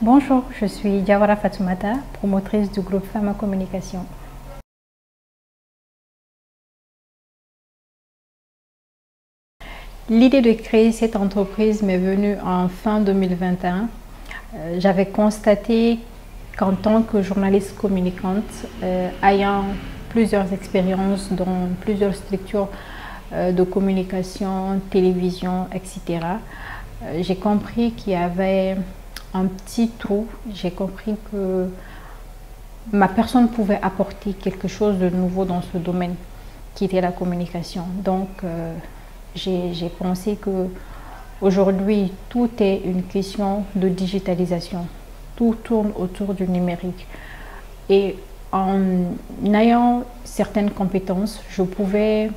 Bonjour, je suis Diawara Fatoumata, promotrice du groupe Femmes en Communication. L'idée de créer cette entreprise m'est venue en fin 2021. J'avais constaté qu'en tant que journaliste communicante, ayant plusieurs expériences dans plusieurs structures de communication, télévision, etc., j'ai compris qu'il y avait un petit trou. J'ai compris que ma personne pouvait apporter quelque chose de nouveau dans ce domaine qui était la communication. Donc, j'ai pensé que aujourd'hui, tout est une question de digitalisation. Tout tourne autour du numérique. Et en ayant certaines compétences, je pouvais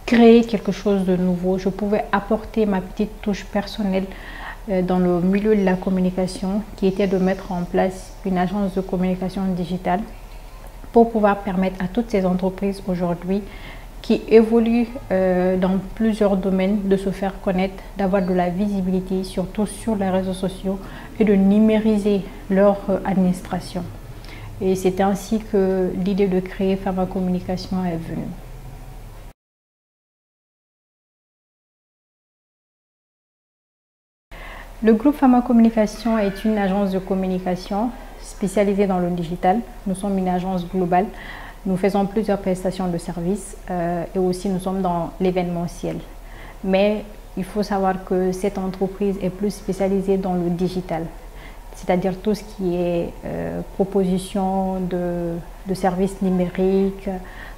créer quelque chose de nouveau. Je pouvais apporter ma petite touche personnelle dans le milieu de la communication, qui était de mettre en place une agence de communication digitale pour pouvoir permettre à toutes ces entreprises aujourd'hui qui évoluent dans plusieurs domaines de se faire connaître, d'avoir de la visibilité, surtout sur les réseaux sociaux, et de numériser leur administration. Et c'est ainsi que l'idée de créer Femmes en Communication est venue. Le groupe Femmes en Communication est une agence de communication spécialisée dans le digital. Nous sommes une agence globale. Nous faisons plusieurs prestations de services et aussi nous sommes dans l'événementiel. Mais il faut savoir que cette entreprise est plus spécialisée dans le digital, c'est-à-dire tout ce qui est proposition de services numériques,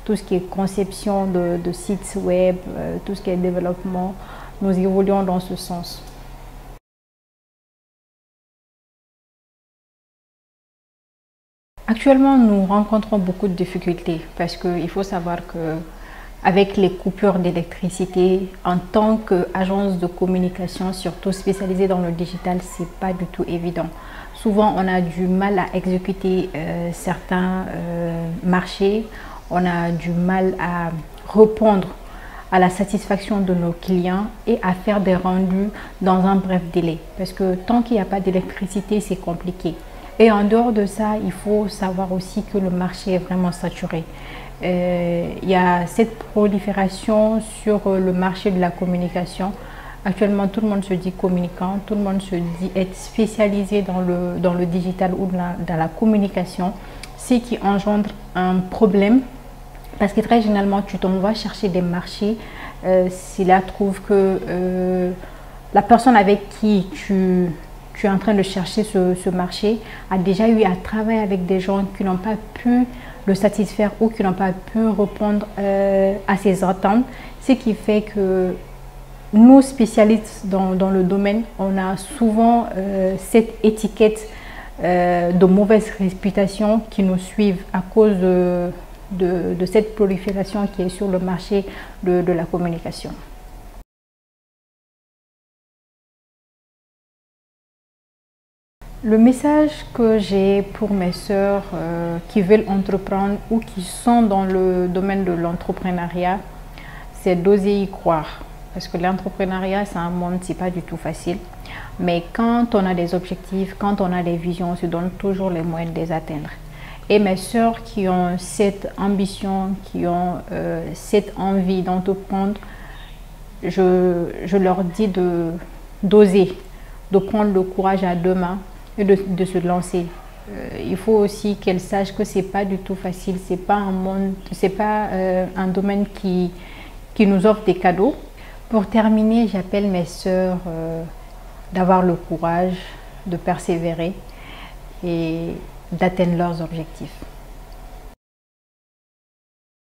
tout ce qui est conception de sites web, tout ce qui est développement. Nous évoluons dans ce sens. Actuellement, nous rencontrons beaucoup de difficultés parce qu'il faut savoir que avec les coupures d'électricité, en tant qu'agence de communication, surtout spécialisée dans le digital, c'est pas du tout évident. Souvent, on a du mal à exécuter certains marchés, on a du mal à répondre à la satisfaction de nos clients et à faire des rendus dans un bref délai. Parce que tant qu'il n'y a pas d'électricité, c'est compliqué. Et en dehors de ça, il faut savoir aussi que le marché est vraiment saturé. Il y a cette prolifération sur le marché de la communication. Actuellement, tout le monde se dit communicant, tout le monde se dit être spécialisé dans le digital ou dans la communication, ce qui engendre un problème parce que très généralement, tu t'en vas chercher des marchés. Si là trouve que la personne avec qui tu es en train de chercher ce marché a déjà eu à travailler avec des gens qui n'ont pas pu le satisfaire ou qui n'ont pas pu répondre à ses attentes, ce qui fait que nous, spécialistes dans le domaine, on a souvent cette étiquette de mauvaise réputation qui nous suivent à cause de cette prolifération qui est sur le marché de la communication. Le message que j'ai pour mes sœurs qui veulent entreprendre ou qui sont dans le domaine de l'entrepreneuriat, c'est d'oser y croire. Parce que l'entrepreneuriat, c'est un monde, c'est pas du tout facile. Mais quand on a des objectifs, quand on a des visions, on se donne toujours les moyens de les atteindre. Et mes sœurs qui ont cette ambition, qui ont cette envie d'entreprendre, je leur dis d'oser, de prendre le courage à deux mains et de se lancer. Il faut aussi qu'elles sachent que c'est pas du tout facile, c'est pas un monde, c'est pas un domaine qui nous offre des cadeaux. Pour terminer, j'appelle mes sœurs d'avoir le courage, de persévérer et d'atteindre leurs objectifs.